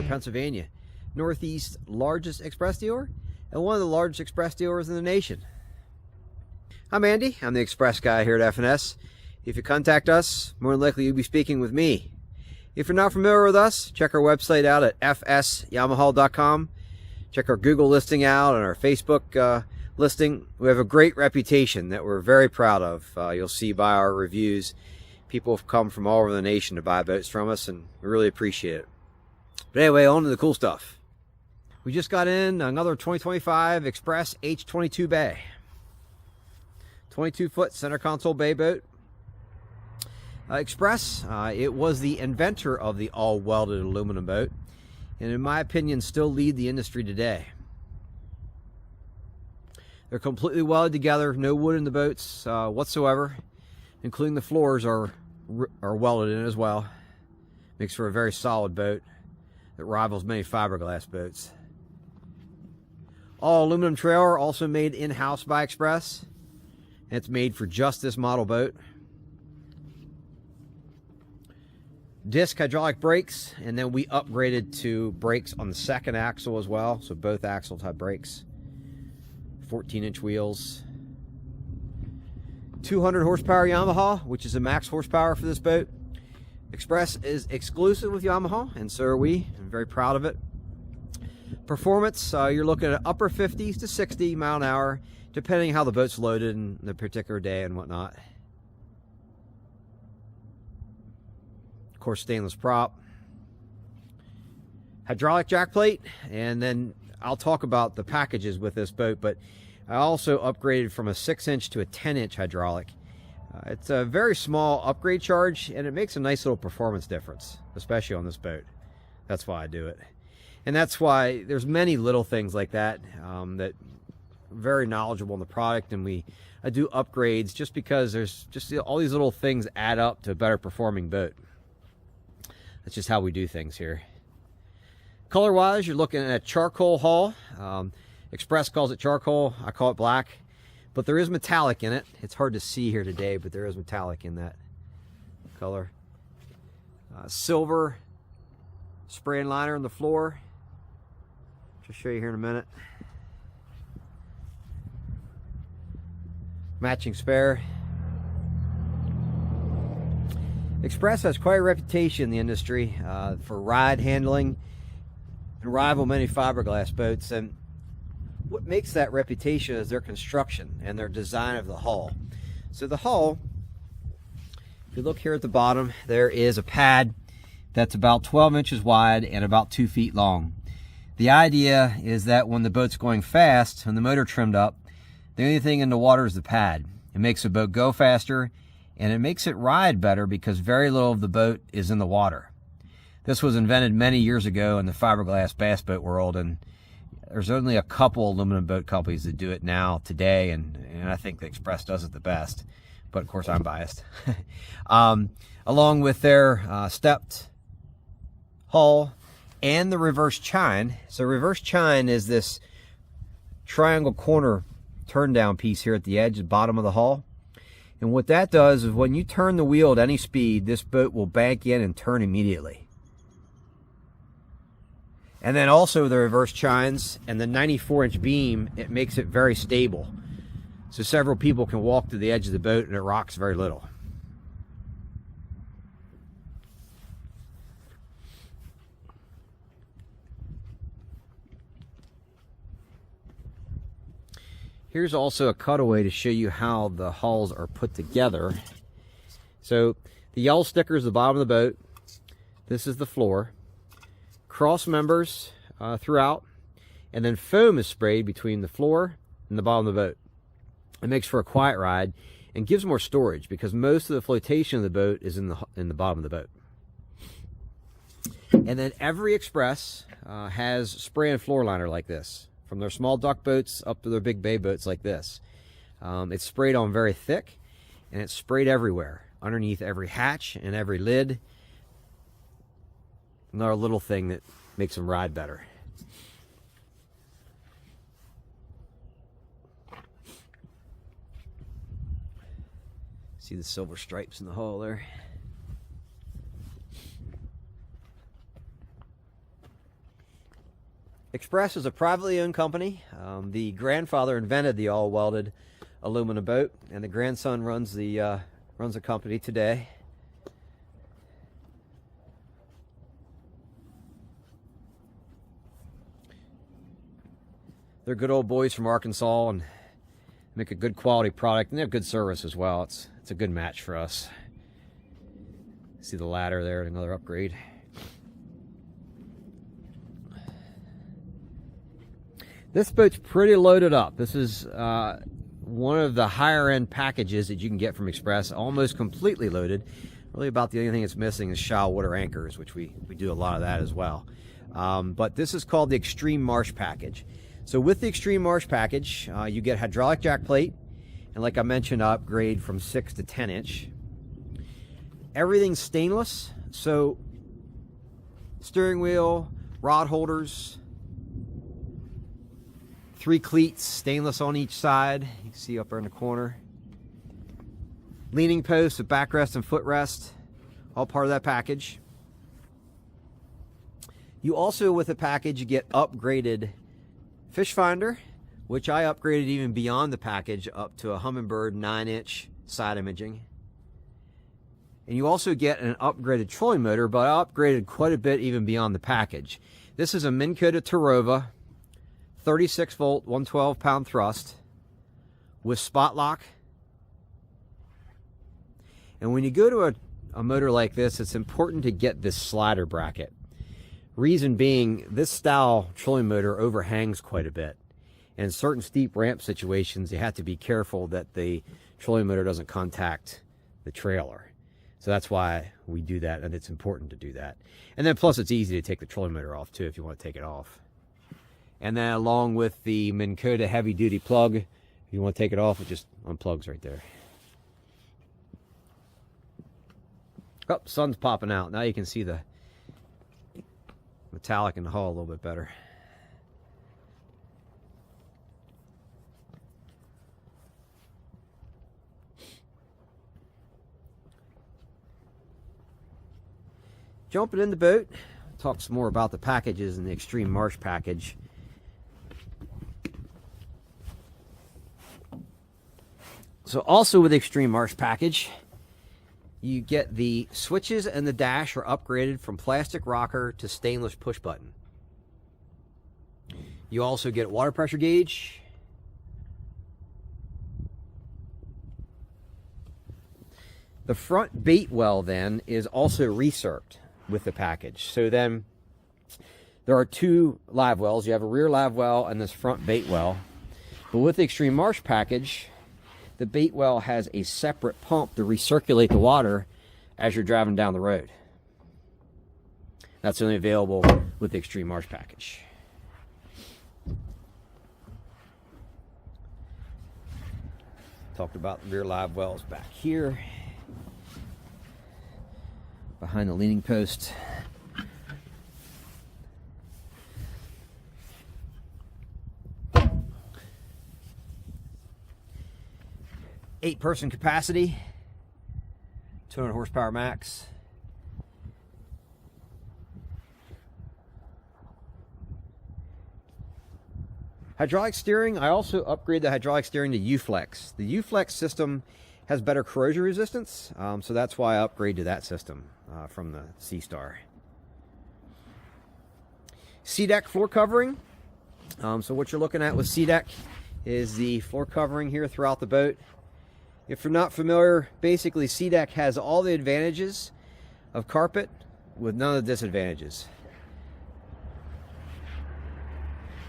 Pennsylvania, Northeast's largest express dealer and one of the largest express dealers in the nation. I'm Andy. I'm the express guy here at F&S. If you contact us, more than likely you'll be speaking with me. If you're not familiar with us, check our website out at FSYamaha.com. Check our Google listing out and our Facebook listing. We have a great reputation that we're very proud of. You'll see by our reviews, people have come from all over the nation to buy boats from us, and we really appreciate it. But anyway, on to the cool stuff. We just got in another 2025 Xpress H22 bay. 22-foot center console bay boat. Xpress, it was the inventor of the all-welded aluminum boat, and in my opinion still lead the industry today. They're completely welded together, no wood in the boats whatsoever, including the floors are welded in as well. Makes for a very solid boat that rivals many fiberglass boats. All aluminum trailer, also made in-house by Xpress. It's made for just this model boat. Disc hydraulic brakes, and then we upgraded to brakes on the second axle as well, so both axles have brakes. 14-inch wheels. 200 horsepower Yamaha, which is a max horsepower for this boat. Xpress is exclusive with Yamaha, and so are we. I'm very proud of it. Performance, you're looking at upper 50s to 60 mile an hour, depending how the boat's loaded in the particular day and whatnot. Of course, stainless prop. Hydraulic jack plate, and then I'll talk about the packages with this boat, but I also upgraded from a 6-inch to a 10-inch hydraulic. It's a very small upgrade charge, and it makes a nice little performance difference, especially on this boat. That's why I do it. And that's why there's many little things like that that are very knowledgeable in the product, and I do upgrades just because there's just all these little things add up to a better performing boat. That's just how we do things here. Color-wise, you're looking at a charcoal hull. Xpress calls it charcoal. I call it black. But there is metallic in it. It's hard to see here today, but there is metallic in that color. Silver spray and liner on the floor. Just show you here in a minute. Matching spare. Xpress has quite a reputation in the industry for ride handling and rival many fiberglass boats, and what makes that reputation is their construction and their design of the hull. So the hull, if you look here at the bottom, there is a pad that's about 12 inches wide and about 2 feet long. The idea is that when the boat's going fast and the motor trimmed up, the only thing in the water is the pad. It makes the boat go faster, and it makes it ride better because very little of the boat is in the water. This was invented many years ago in the fiberglass bass boat world, and there's only a couple aluminum boat companies that do it now today, and I think the Xpress does it the best, but of course I'm biased. Along with their stepped hull and the reverse chine. So reverse chine is this triangle corner turn down piece here at the edge, the bottom of the hull. And what that does is when you turn the wheel at any speed, this boat will bank in and turn immediately. And then also the reverse chines and the 94-inch beam, it makes it very stable. So several people can walk to the edge of the boat and it rocks very little. Here's also a cutaway to show you how the hulls are put together. So the yellow sticker is the bottom of the boat. This is the floor. Cross members throughout, and then foam is sprayed between the floor and the bottom of the boat. It makes for a quiet ride and gives more storage because most of the flotation of the boat is in the bottom of the boat. And then every Xpress has spray and floor liner like this, from their small duck boats up to their big bay boats like this. It's sprayed on very thick, and it's sprayed everywhere, underneath every hatch and every lid. Another little thing that makes them ride better. See the silver stripes in the hull there. Xpress is a privately owned company. The grandfather invented the all-welded aluminum boat, and the grandson runs the company today. They're good old boys from Arkansas and make a good quality product, and they have good service as well. It's a good match for us. See the ladder there, another upgrade. This boat's pretty loaded up. This is one of the higher end packages that you can get from Xpress, almost completely loaded. Really about the only thing it's missing is SHO water anchors, which we do a lot of that as well. But this is called the Extreme Marsh package. So with the Extreme Marsh package, you get hydraulic jack plate, and like I mentioned, upgrade from 6 to 10 inch. Everything's stainless, so steering wheel, rod holders, 3 cleats, stainless on each side. You can see up there in the corner. Leaning posts with backrest and footrest, all part of that package. You also, with the package, you get upgraded fish finder, which I upgraded even beyond the package up to a Humminbird 9-inch side imaging. And you also get an upgraded trolling motor, but I upgraded quite a bit even beyond the package. This is a MinnKotaFishing 36 volt 112 pound thrust with spot lock. And when you go to a motor like this, it's important to get this slider bracket. Reason being, this style trolling motor overhangs quite a bit. And in certain steep ramp situations, you have to be careful that the trolling motor doesn't contact the trailer. So that's why we do that, and it's important to do that. And then plus it's easy to take the trolling motor off too if you want to take it off. And then along with the Minn Kota heavy duty plug, if you want to take it off, it just unplugs right there. Oh, sun's popping out. Now you can see the metallic in the hull a little bit better. Jumping in the boat, talk some more about the packages in the Extreme Marsh package. So also with the Extreme Marsh package, you get the switches and the dash are upgraded from plastic rocker to stainless push button. You also get a water pressure gauge. The front bait well then is also recirced with the package. So then there are 2 live wells. You have a rear live well and this front bait well. But with the Extreme Marsh package, the bait well has a separate pump to recirculate the water as you're driving down the road. That's only available with the Extreme Marsh package. Talked about the rear live wells back here, behind the leaning post. Eight-person capacity, 200 horsepower max. Hydraulic steering, I also upgraded the hydraulic steering to U-Flex. The U-Flex system has better corrosion resistance, so that's why I upgraded to that system from the Sea-Star. SeaDek floor covering. So what you're looking at with SeaDek is the floor covering here throughout the boat. If you're not familiar, basically SeaDek has all the advantages of carpet with none of the disadvantages.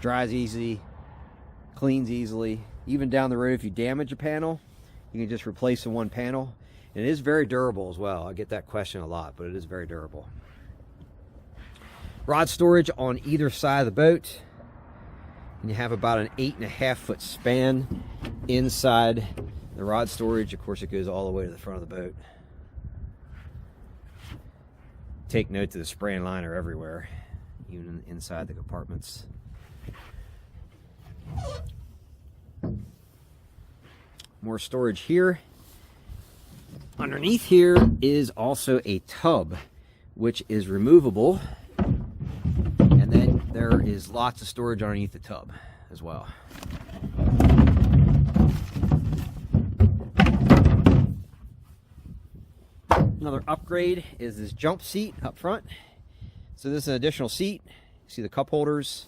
Dries easy, cleans easily. Even down the road, if you damage a panel, you can just replace the one panel. And it is very durable as well. I get that question a lot, but it is very durable. Rod storage on either side of the boat. And you have about an 8.5 foot span inside the rod storage. Of course, it goes all the way to the front of the boat. Take note to the spray and liner everywhere, even inside the compartments. More storage here. Underneath here is also a tub, which is removable. And then there there is lots of storage underneath the tub as well. Another upgrade is this jump seat up front. So this is an additional seat. See the cup holders.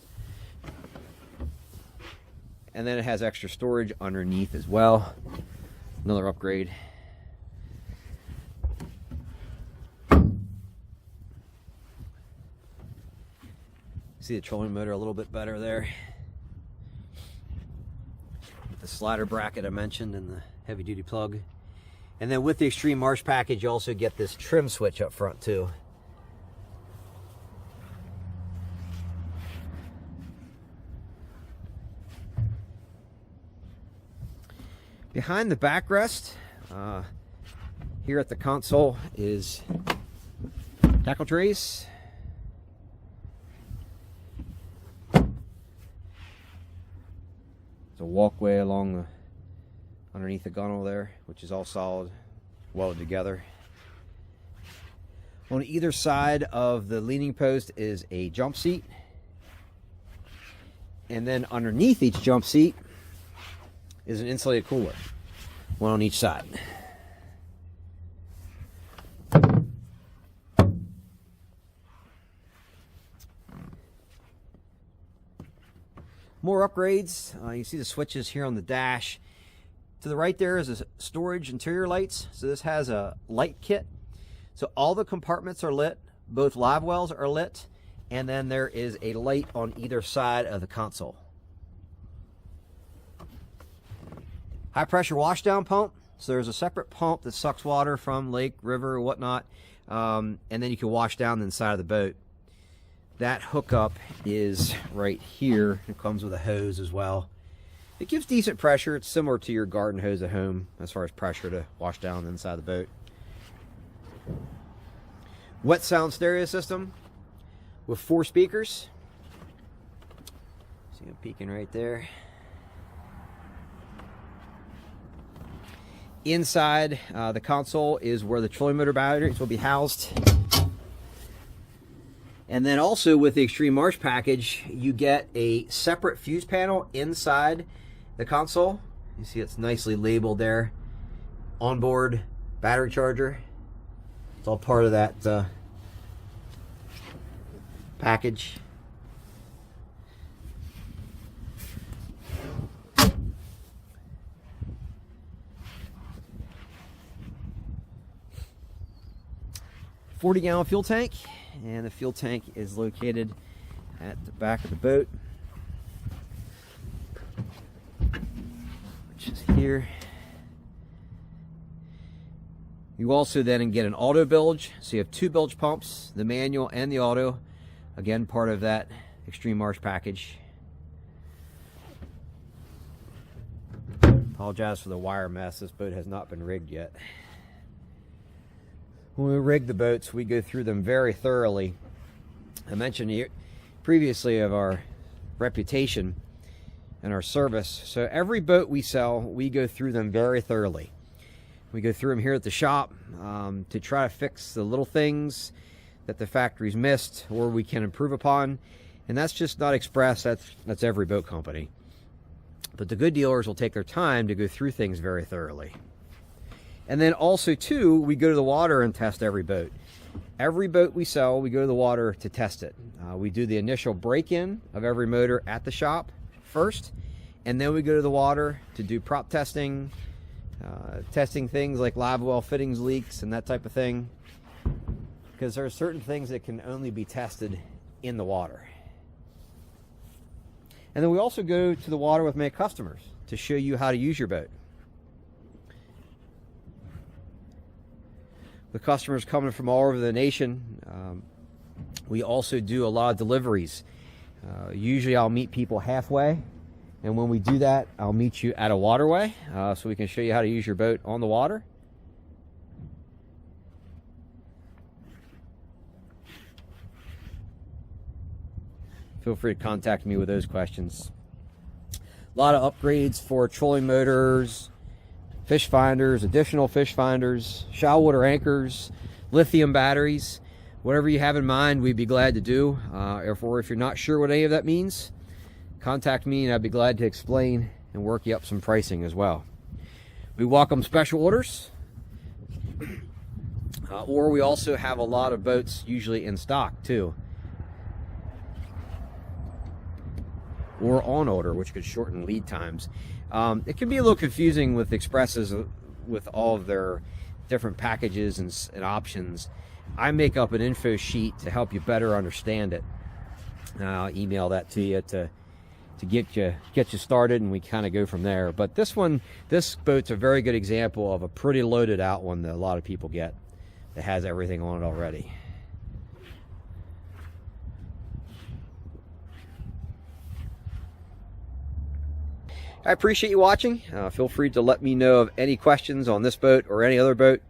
And then it has extra storage underneath as well. Another upgrade. See the trolling motor a little bit better there. The slider bracket I mentioned and the heavy duty plug. And then with the Extreme Marsh package, you also get this trim switch up front too. Behind the backrest, here at the console, is tackle trays. There's a walkway along underneath the gunnel there, which is all solid, welded together. On either side of the leaning post is a jump seat. And then underneath each jump seat is an insulated cooler, one on each side. More upgrades. You see the switches here on the dash. To the right there is a storage interior lights. So this has a light kit. So all the compartments are lit. Both Livewells are lit. And then there is a light on either side of the console. High pressure washdown pump. So there's a separate pump that sucks water from lake, river, or whatnot. And then you can wash down the inside of the boat. That hookup is right here. It comes with a hose as well. It gives decent pressure. It's similar to your garden hose at home as far as pressure to wash down the inside of the boat. Wet sound stereo system with 4 speakers. See them peeking right there. Inside the console is where the trolling motor batteries will be housed. And then also with the Extreme Marsh package, you get a separate fuse panel inside the console. You see it's nicely labeled there. Onboard battery charger. It's all part of that package. $40-gallon fuel tank, and the fuel tank is located at the back of the boat, which is here. You also then get an auto bilge, so you have 2 bilge pumps, the manual and the auto, again part of that Extreme Marsh package. Apologize for the wire mess. This boat has not been rigged yet. When we rig the boats, we go through them very thoroughly. I mentioned previously of our reputation and our service. So every boat we sell, we go through them very thoroughly. We go through them here at the shop to try to fix the little things that the factory's missed or we can improve upon. And that's just not Xpress, that's every boat company. But the good dealers will take their time to go through things very thoroughly. And then also, too, we go to the water and test every boat. Every boat we sell, we go to the water to test it. We do the initial break-in of every motor at the shop first, and then we go to the water to do prop testing, testing things like live well fittings leaks and that type of thing, because there are certain things that can only be tested in the water. And then we also go to the water with many customers to show you how to use your boat. The customers coming from all over the nation. We also do a lot of deliveries. Usually I'll meet people halfway, and when we do that, I'll meet you at a waterway so we can show you how to use your boat on the water. Feel free to contact me with those questions. A lot of upgrades for trolling motors, fish finders, additional fish finders, shallow water anchors, lithium batteries. Whatever you have in mind, we'd be glad to do. Or if you're not sure what any of that means, contact me and I'd be glad to explain and work you up some pricing as well. We welcome special orders, or we also have a lot of boats usually in stock too, or on order, which could shorten lead times. It can be a little confusing with Xpresses with all of their different packages and options. I make up an info sheet to help you better understand it. I'll email that to you to get you started, and we kind of go from there. But this boat's a very good example of a pretty loaded out one that a lot of people get that has everything on it already. I appreciate you watching. Feel free to let me know of any questions on this boat or any other boat.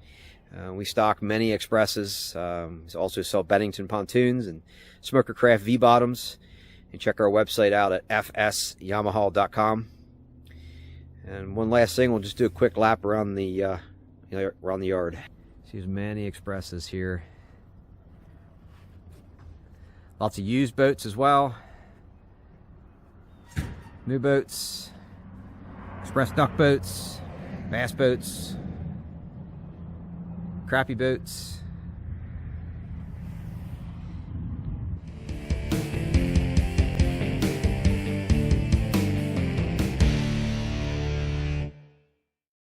We stock many Xpresses. We also sell Bennington pontoons and Smoker Craft V-bottoms. You can check our website out at F&SYamaha.com. And one last thing, we'll just do a quick lap around the around the yard. See, there's many Xpresses here. Lots of used boats as well. New boats, Express duck boats, bass boats, crappie boats.